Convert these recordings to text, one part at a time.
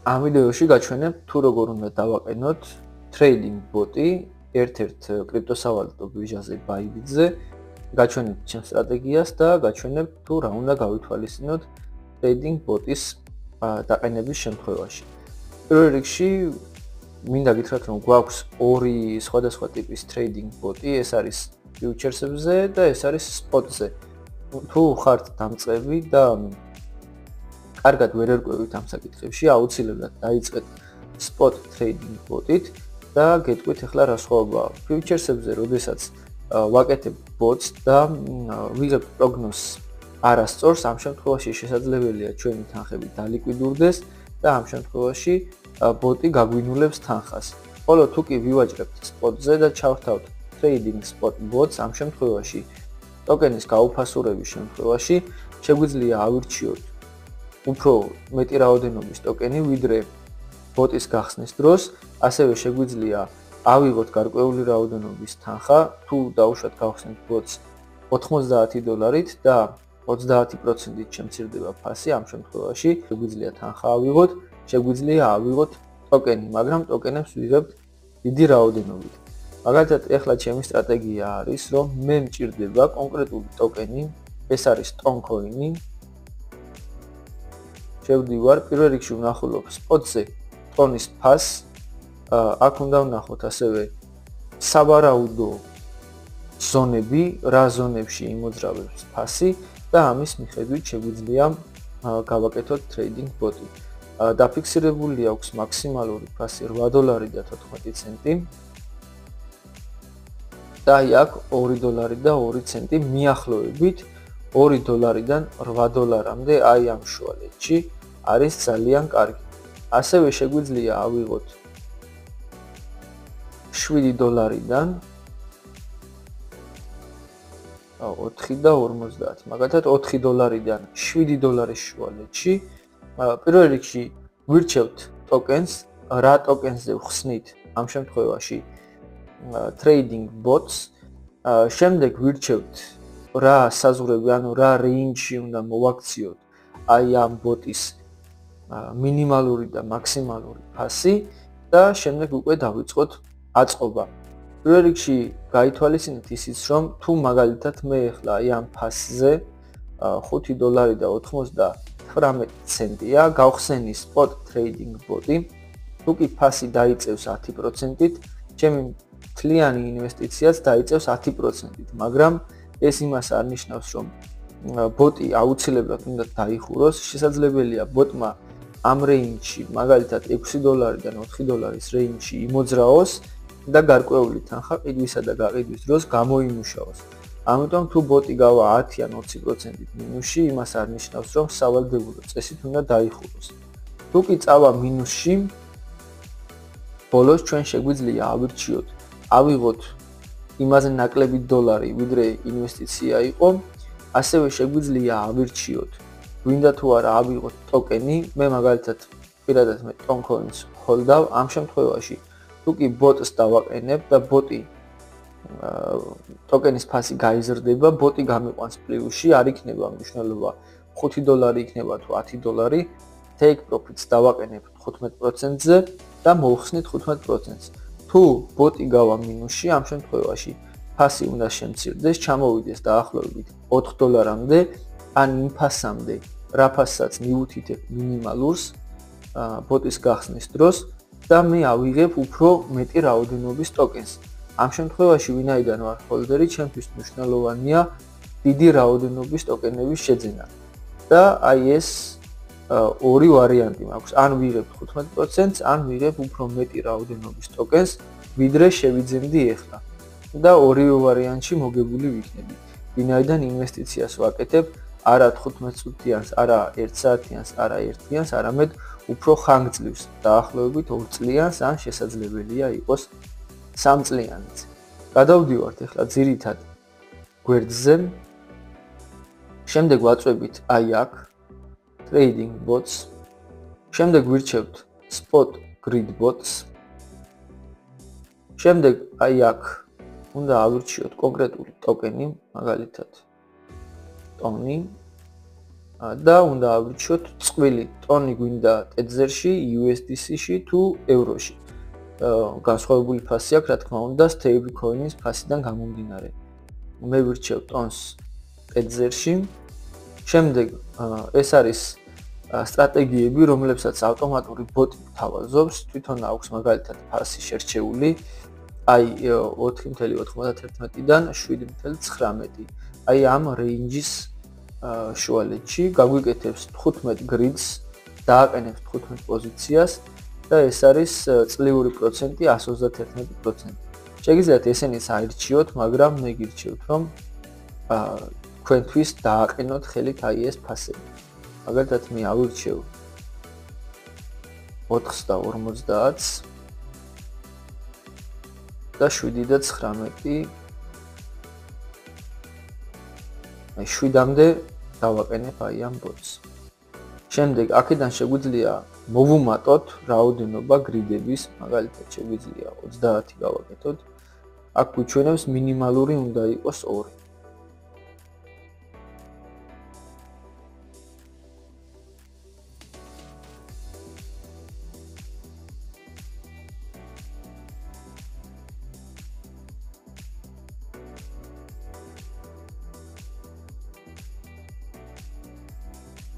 ამ ვიდეოში გაჩვენებ თუ როგორ უნდა დავაყენოთ trading bot-ი ერთ-ერთ კრიპტოსავალუტო ბირჟაზე Bybit-ზე, გაჩვენებ ჩემ სტრატეგიას და გაჩვენებ თუ რა უნდა გავითვალისწინოთ trading bot-ის დაყენების შემთხვევაში. პირველ რიგში მინდა გითხრათ, რომ გვაქვს ორი სხვადასხვა ტიპის trading bot-ი, ეს არის futures-ებზე და ეს არის spot-ზე. თუ ხართ დამწყები და კარგად ვერ ერკვევით ამ საკითხებში, აუცილებლად დაიწყეთ spot trading bot-ით და გეტყვით ახლა რა სხვაობაა. Futures-ებზე, როდესაც ვაკეთებ bots და ვიღებთ პროგნოზს არასწორს, ამ შემთხვევაში შესაძლებელია ჩვენი თანხები დალიკვიდურდეს და ამ შემთხვევაში bot-ი გაგვინულებს თანხას. ხოლო თუ კი ვივაჭრებთ spot-ზე და ჩავთავთ trading spot bots, ამ შემთხვევაში ტოკენის გაუფასურების შემთხვევაში შეგვიძლია ავირჩიოთ უფრო მეტი რაოდენობის ტოკენი, ვიდრე bot-ის გახსნის დროს, ასევე შეგვიძლია ავიღოთ გარკვეული რაოდენობის თანხა, თუ დაუშვათ გავხსნით bot-ს $90 და 30%-ით შემცირდება ფასი, ამ შემთხვევაში შეგვიძლია თანხა ავიღოთ, შეგვიძლია ავიღოთ ტოკენი, მაგრამ ტოკენებს ვიღებთ დიდი რაოდენობით. მაგალითად, ეხლა ჩემი სტრატეგია არის, რომ მე მჭირდება კონკრეტული ტოკენი, ეს არის Toncoin-ი. შევდივარ, პირველ რიგში ვნახულობ spot-ზე ტონის ფასს, აქ უნდა ვნახოთ ასევე სავარაუდო ზონები, რა ზონებში იმოძრავებს ფასი და ამის მიხედვით შეგვიძლია გავაკეთოთ trading bot-ი. დაფიქსირებული აქვს მაქსიმალური ფასი $8.14 და აქ $2.02 მიახლოებით $2-დან $8-მდე აი ამ შუალედში არის ძალიან კარგი. ასევე შეგვიძლია ავიღოთ $7-დან 4.50, მაგალითად $4-დან $7 შუალედში. პირველ რიგში ვირჩევთ ტოკენს, რა ტოკენზე ვხსნით ამ შემთხვევაში trading bots, შემდეგ ვირჩევთ რა საზღვრები, ანუ რა რეინჯში უნდა მოვაქციოთ აი ამ bot-ის მინიმალური და მაქსიმალური ფასი და შემდეგ უკვე დავიწყოთ აწყობა. პირველ რიგში გაითვალისწინეთ ისიც, რომ თუ მაგალითად მე ახლა აი ამ ფასზე $5.99-ია გავხსენი spot trading bot-ი, თუ კი ფასი დაიწევს 10%-ით, ჩემი მთლიანი ინვესტიციაც დაიწევს 10%-ით, მაგრამ ეს იმას არ ნიშნავს, რომ bot-ი აუცილებლად უნდა დაიხუროს. შესაძლებელია bot-მა ამ რეინჯში, მაგალითად $6-დან $4 რეინჯში იმოძრაოს და გარკვეული თანხა ყიდვისა და გაყიდვის დროს გამოიმუშაოს. ამიტომ თუ bot-ი გავა 10 ან 20%-ით მინუსში, იმას არ ნიშნავს, რომ სავალდებულო წესით უნდა დაიხუროს. თუ კი წავა მინუსში, ბოლოს ჩვენ შეგვიძლია ავირჩიოთ, ავიღოთ იმაზე ნაკლები დოლარი, ვიდრე ინვესტიცია იყო, ასევე შეგვიძლია ავირჩიოთ, გვინდა თუ არა ავიღოთ ტოკენი, მე მაგალითად პირადად მე Toncoin-ს hold-ავ, ამ შემთხვევაში თუ კი bot-ს დავაყენებ და bot-ი ტოკენის ფასი გაიზრდება, bot-ი გამიყვანს პლუსში, არ იქნება მნიშვნელობა $5 იქნება თუ $10, take profits დავაყენებ 15%-ზე და მოვხსნით 15%-ს. თუ bot-ი გავა მინუსში, ამ შემთხვევაში ფასი უნდა შემცირდეს, ჩამოვიდეს დაახლოებით $4-მდე, ან იმ ფასამდე, რა ფასსაც მივუთითებ მინიმალურს bot-ის გახსნის დროს და მე ავიღებ უფრო მეტი რაოდენობის ტოკენს. ამ შემთხვევაში ვინაიდან ვარ ჰოლდერი, ჩემთვის მნიშვნელოვანია დიდი რაოდენობის ტოკენების შეძენა. და აი ეს ორი ვარიანტი მაქვს, ან ვიღებ 15%-ს, ან ვიღებ უფრო მეტი რაოდენობის ტოკენს, ვიდრე შევიძენდი ახლა. და ორივე ვარიანტში მოგებული ვიქნები. ვინაიდან ინვესტიციას ვაკეთებ არა 15 წუთიანს, არა 1 საათიანს, არა 1 დღიანს, არამედ უფრო ხანგრძლივს, დაახლოებით 2 წლიანს, ან შესაძლებელია იყოს 3 წლიანიც. გადავდივართ ახლა ძირითად გვერდზე. შემდეგ ვაწვევით აი აქ trading bots. შემდეგ ვირჩევთ spot grid bots. შემდეგ აი აქ უნდა ავირჩიოთ კონკრეტული ტოკენი, მაგალითად ტონი. და უნდა ავრჩიოთ წყვილი ტონი გვინდა ტეძერში, USDC-ში თუ ევროში. განსხვავებული ფასი აქვს, რა თქმა უნდა, stablecoin-ის ფასიდან გამომდინარე. მე ვირჩევ ტონს ტეძერში. შემდეგ ეს არის სტრატეგიები, რომლებსაც ავტომატური ბოტი თავაზობს, თვითონ აქვს მაგალითად ფასი შერჩეული, აი 4.91-დან 7.19. აი ამ რეინჯის შუალედში გაგვიკეთებს 15 გრიდს, დააყენებს 15 პოზიციას და ეს არის წლიური პროცენტი 131%. შეგიძლიათ ესენიც აირჩიოთ, მაგრამ მე გირჩევთ, რომ თქვენთვის დააყენოთ ხელით აი ეს ფასები. მაგალითად მე ავირჩევ 4.50 და 7.19. აი 7-მდე დავაყენებ აი ამ ბოტს. შემდეგ აქედან შეგვიძლია მოვუმატოთ რაოდენობა გრიდების, მაგალითად შეგვიძლია 30 გავაკეთოთ. აქ გვიჩვენებს მინიმალური უნდა იყოს 2.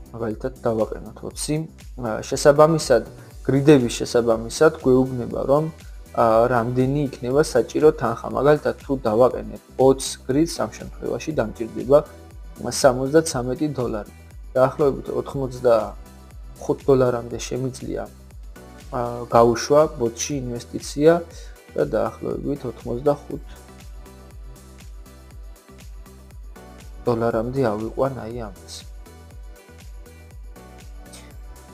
მაგალითად დავაყენოთ 20. შესაბამისად, გრიდების შესაბამისად გვეუბნება, რომ რამდენი იქნება საჭირო თანხა. მაგალითად, თუ დავაყენებ 20 გრიდს, ამ შემთხვევაში დამჭირდება $73. დაახლოებით $85-მდე შემიძლია გაუშვა ბოტში ინვესტიცია და დაახლოებით $85-მდე ავიყვან აი ამას.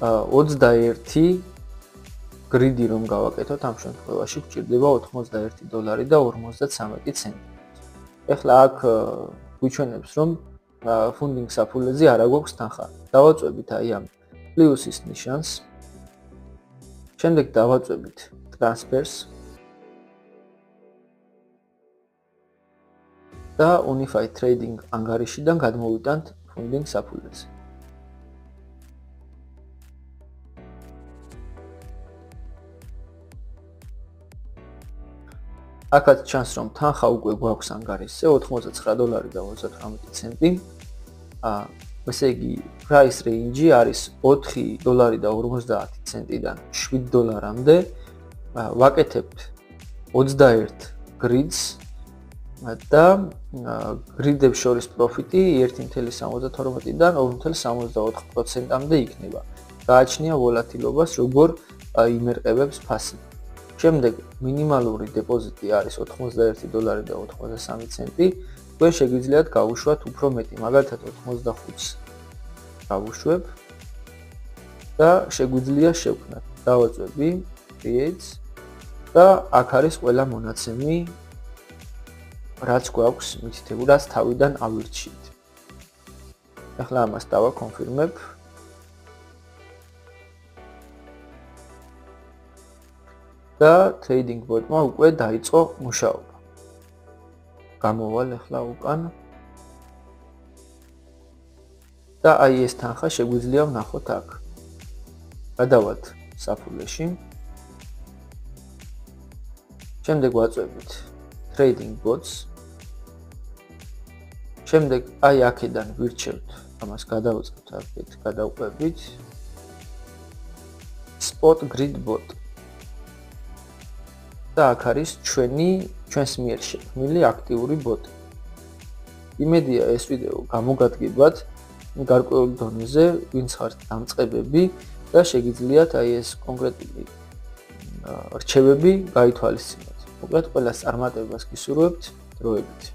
21 გრიდი რომ გავაკეთოთ, ამ შემთხვევაში გვჭირდება $81.53. ეხლა აქ გვიჩვენებს, რომ ფუნდინგ საფულეზე არ აგვაქვს თანხა. დავაწვევით აი ამ პლუსის ნიშანს. შემდეგ დავაწვევით ტრანსფერს და Unified Trading ანგარიშიდან გადმოვიტანთ ფუნდინგ საფულეზე. აქაც ჩანს, რომ თანხა უკვე გვაქვს ანგარიშზე $89.38. ესე იგი, price range არის $4.50-დან $7-მდე. ვაკეთებთ 21 გრიდს და გრიდებს შორის პროფიტი 1.72-დან 2.64%-მდე იქნება. გააჩნია ვოლატილობას, როგორ იმერყებებს ფასი. შემდეგ მინიმალური დეპოზიტი არის $81.83. თქვენ შეგვიძლიათ გაუშვათ უფრო მეტი, მაგალითად 85-ს გავუშვებ და შეგვიძლია შევქმნათ. დავაწვევი create და აქ არის ყველა მონაცემი, რაც გვაქვს მითითებული, რაც თავიდან ავირჩიეთ. ახლა ამას დავაკონფირმებ. და trading bot-მა უკვე დაიწყო მუშაობა. გამოვალ ახლა უკან. და აი ეს თანხა შეგვიძლია ვნახოთ აქ. გადავალთ საფულეში. შემდეგ ვაწვევით trading bots. შემდეგ აი აქედან ვირჩევთ, ამას გადავწევთ აქეთ, გადავყვებით spot grid bot. და აქ არის ჩვენს მიერ შექმნილი აქტიური ბოტი. იმედია ეს ვიდეო გამოგადგებათ გარკვეულ დონეზე, ვინც ხართ დამწყებები და შეგიძლიათ აი ეს კონკრეტული რჩევები გაითვალისწინოთ. მოკლედ ყველას წარმატებას გისურვებთ დროებით.